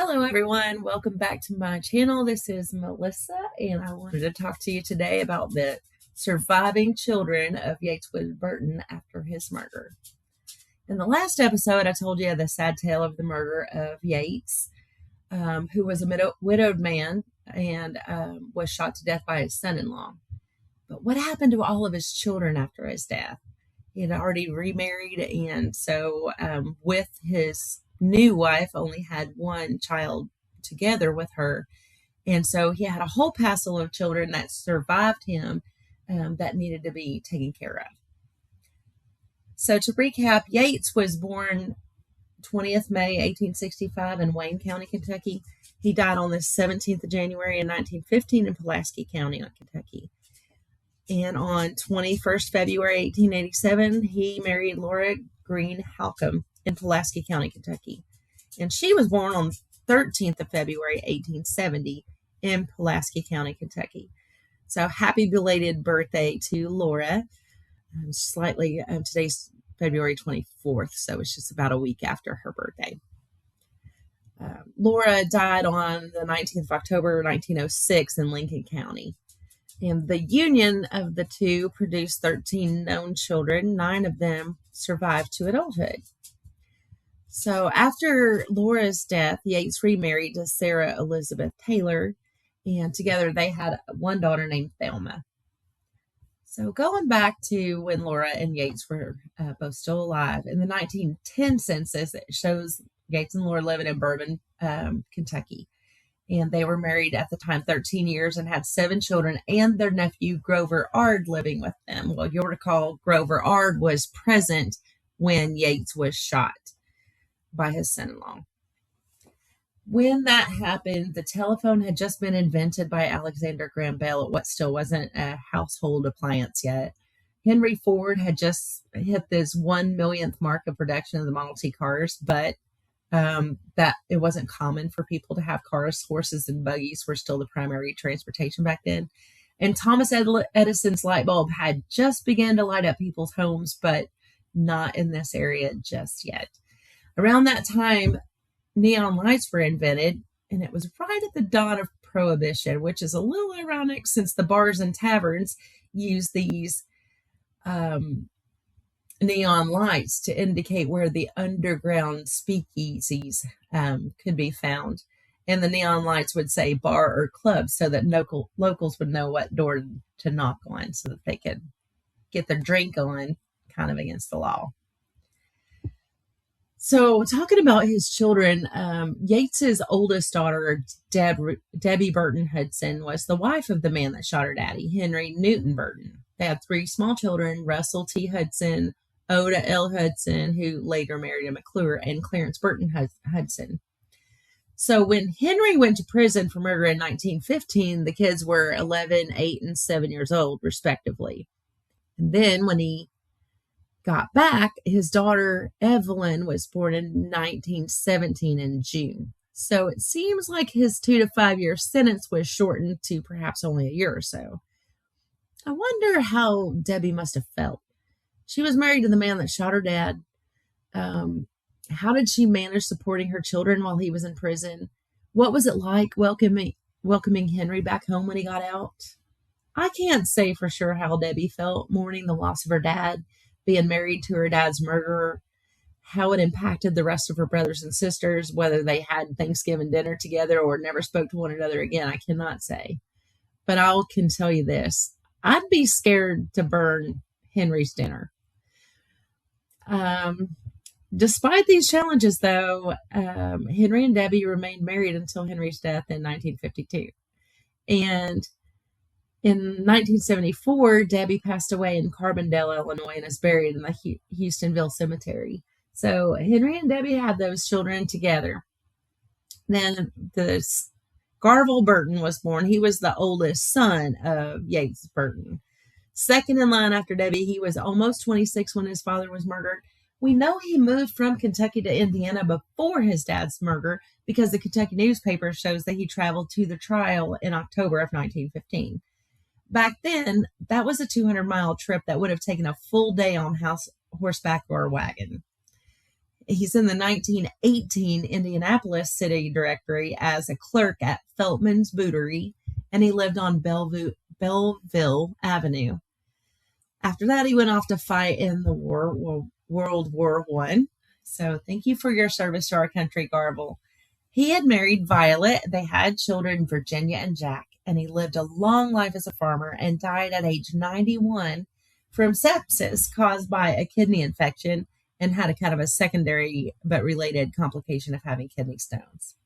Hello everyone, welcome back to my channel. This is Melissa and I wanted to talk to you today about the surviving children of Yates Woods Burton after his murder. In the last episode, I told you the sad tale of the murder of Yates, who was a widowed man and was shot to death by his son-in-law. But what happened to all of his children after his death? He had already remarried, and so with his new wife only had one child together with her, and so he had a whole passel of children that survived him that needed to be taken care of. So to recap, Yates was born 20th May 1865 in Wayne County, Kentucky. He died on the 17th of January in 1915 in Pulaski County, Kentucky. And on 21st February 1887, he married Laura Green Halcombe in Pulaski County, Kentucky. And she was born on 13th of February 1870 in Pulaski County, Kentucky. So happy belated birthday to Laura. Today's February 24th, so it's just about a week after her birthday. Laura died on the 19th of October 1906 in Lincoln County. And the union of the two produced 13 known children. 9 of them survived to adulthood. So after Laura's death, Yates remarried to Sarah Elizabeth Taylor, and together they had one daughter named Thelma. So going back to when Laura and Yates were both still alive, in the 1910 census, it shows Yates and Laura living in Bourbon, Kentucky. And they were married at the time 13 years and had 7 children, and their nephew Grover Ard living with them. Well, you'll recall Grover Ard was present when Yates was shot by his son-in-law. When that happened, the telephone had just been invented by Alexander Graham Bell at what still wasn't a household appliance yet. Henry Ford had just hit this 1 millionth mark of production of the Model T cars, but that it wasn't common for people to have cars. Horses and buggies were still the primary transportation back then. And Thomas Edison's light bulb had just begun to light up people's homes, but not in this area just yet. Around that time, neon lights were invented, and it was right at the dawn of Prohibition, which is a little ironic since the bars and taverns use these neon lights to indicate where the underground speakeasies could be found. And the neon lights would say bar or club so that locals would know what door to knock on so that they could get their drink on, kind of against the law. So talking about his children, Yates's oldest daughter, Debbie Burton Hudson, was the wife of the man that shot her daddy, Henry Newton Burton. They had 3 small children, Russell T. Hudson, Oda L. Hudson, who later married a McClure, and Clarence Burton Hudson. So when Henry went to prison for murder in 1915, the kids were 11, 8, and 7 years old, respectively. And then when he got back, his daughter Evelyn was born in 1917 in June. So it seems like his 2 to 5 year sentence was shortened to perhaps only a year or so. I wonder how Debbie must have felt. She was married to the man that shot her dad. How did she manage supporting her children while he was in prison? What was it like welcoming Henry back home when he got out? I can't say for sure how Debbie felt mourning the loss of her dad, being married to her dad's murderer, how it impacted the rest of her brothers and sisters, whether they had Thanksgiving dinner together or never spoke to one another again, I cannot say. But I can tell you this, I'd be scared to burn Henry's dinner. Despite these challenges, though, Henry and Debbie remained married until Henry's death in 1952. And in 1974, Debbie passed away in Carbondale, Illinois, and is buried in the Houstonville Cemetery. So Henry and Debbie had those children together. Then the Garvel Burton was born. He was the oldest son of Yates Burton. Second in line after Debbie, he was almost 26 when his father was murdered. We know he moved from Kentucky to Indiana before his dad's murder because the Kentucky newspaper shows that he traveled to the trial in October of 1915. Back then, that was a 200-mile trip that would have taken a full day on horseback or a wagon. He's in the 1918 Indianapolis City Directory as a clerk at Feltman's Bootery, and he lived on Belleville Avenue. After that, he went off to fight in the World War I. So thank you for your service to our country, Garvel. He had married Violet. They had children, Virginia and Jack, and he lived a long life as a farmer and died at age 91 from sepsis caused by a kidney infection, and had a kind of a secondary but related complication of having kidney stones.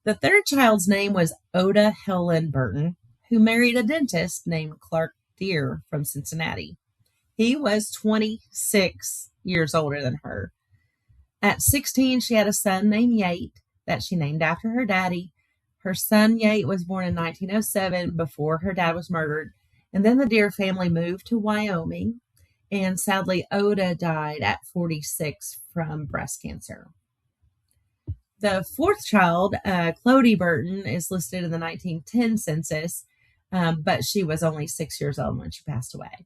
The third child's name was Oda Helen Burton, who married a dentist named Clark Deere from Cincinnati. He was 26 years older than her. At 16, she had a son named Yates that she named after her daddy. Her son Yates was born in 1907 before her dad was murdered, and then the Deere family moved to Wyoming. And sadly, Oda died at 46 from breast cancer. The fourth child, Cloda Burton, is listed in the 1910 census, but she was only 6 years old when she passed away.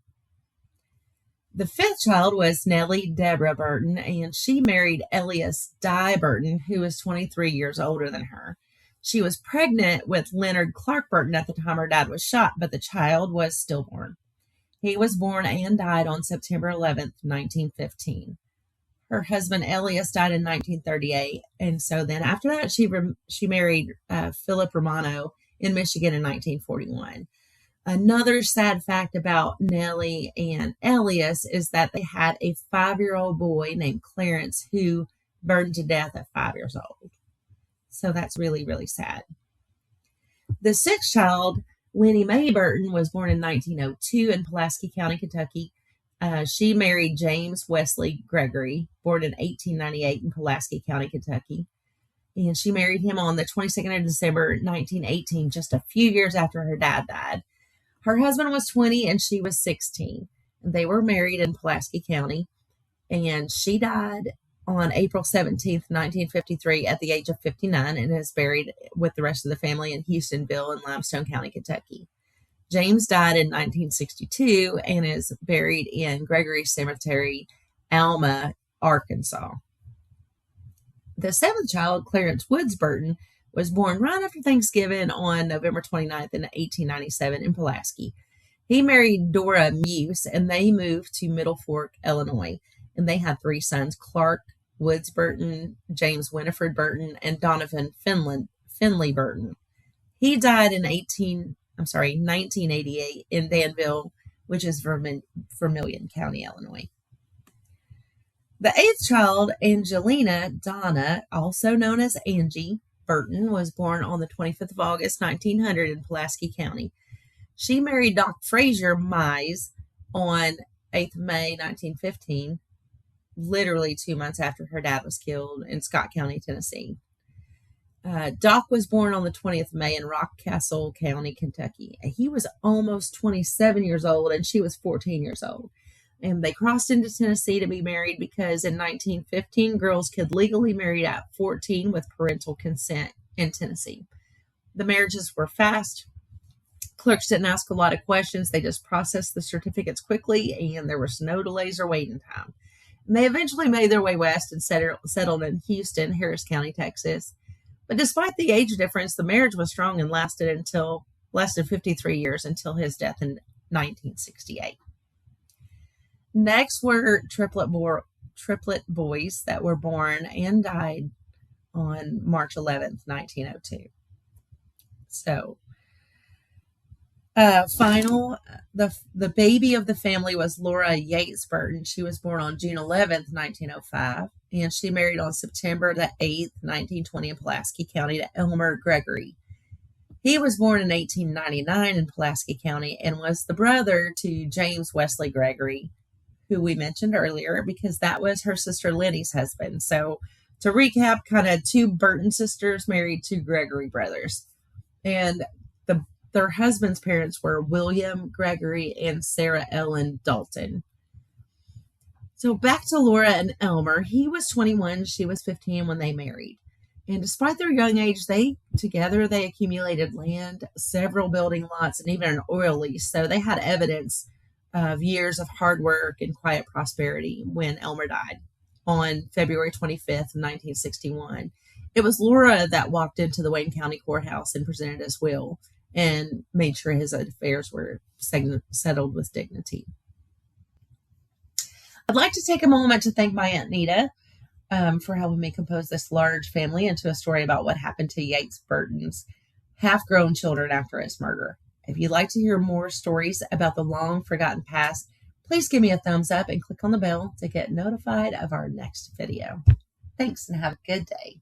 The fifth child was Nellie Deborah Burton, and she married Elias Dye Burton, who was 23 years older than her. She was pregnant with Leonard Clark Burton at the time her dad was shot, but the child was stillborn. He was born and died on September 11th, 1915. Her husband, Elias, died in 1938. And so then after that, she married Philip Romano in Michigan in 1941. Another sad fact about Nellie and Elias is that they had a 5-year-old boy named Clarence who burned to death at 5 years old. So that's really, really sad. The sixth child, Linnie Mae Burton, was born in 1902 in Pulaski County, Kentucky. She married James Wesley Gregory, born in 1898 in Pulaski County, Kentucky. And she married him on the 22nd of December, 1918, just a few years after her dad died. Her husband was 20 and she was 16. They were married in Pulaski County, and she died on April 17th, 1953 at the age of 59, and is buried with the rest of the family in Houstonville in Limestone County, Kentucky. James died in 1962 and is buried in Gregory Cemetery, Alma, Arkansas. The seventh child, Clarence Woods Burton, was born right after Thanksgiving on November 29th in 1897 in Pulaski. He married Dora Muse, and they moved to Middle Fork, Illinois. And they had 3 sons, Clark Woods Burton, James Winifred Burton, and Donovan Finley Burton. He died in 1988 in Danville, which is Vermilion County, Illinois. The eighth child, Angelina Donna, also known as Angie Burton, was born on the 25th of August, 1900 in Pulaski County. She married Doc Frazier Mize on 8th May, 1915, literally 2 months after her dad was killed in Scott County, Tennessee. Doc was born on the 20th of May in Rockcastle County, Kentucky. He was almost 27 years old and she was 14 years old. And they crossed into Tennessee to be married because in 1915, girls could legally marry at 14 with parental consent in Tennessee. The marriages were fast. Clerks didn't ask a lot of questions. They just processed the certificates quickly, and there was no delays or waiting time. And they eventually made their way west and settled in Houston, Harris County, Texas. But despite the age difference, the marriage was strong and lasted 53 years until his death in 1968. Next were triplet boys that were born and died on March 11th, 1902. So, the baby of the family was Laura Yates Burton. She was born on June 11th, 1905, and she married on September the 8th, 1920 in Pulaski County to Elmer Gregory. He was born in 1899 in Pulaski County and was the brother to James Wesley Gregory, who we mentioned earlier, because that was her sister Linnie's husband. So to recap, kind of 2 Burton sisters married 2 Gregory brothers. And their husband's parents were William Gregory and Sarah Ellen Dalton. So back to Laura and Elmer. He was 21, she was 15 when they married. And despite their young age, they accumulated land, several building lots, and even an oil lease. So they had evidence of years of hard work and quiet prosperity when Elmer died on February 25th, 1961. It was Laura that walked into the Wayne County Courthouse and presented his will and made sure his affairs were settled with dignity. I'd like to take a moment to thank my Aunt Nita for helping me compose this large family into a story about what happened to Yates Burton's half-grown children after his murder. If you'd like to hear more stories about the long-forgotten past, please give me a thumbs up and click on the bell to get notified of our next video. Thanks and have a good day.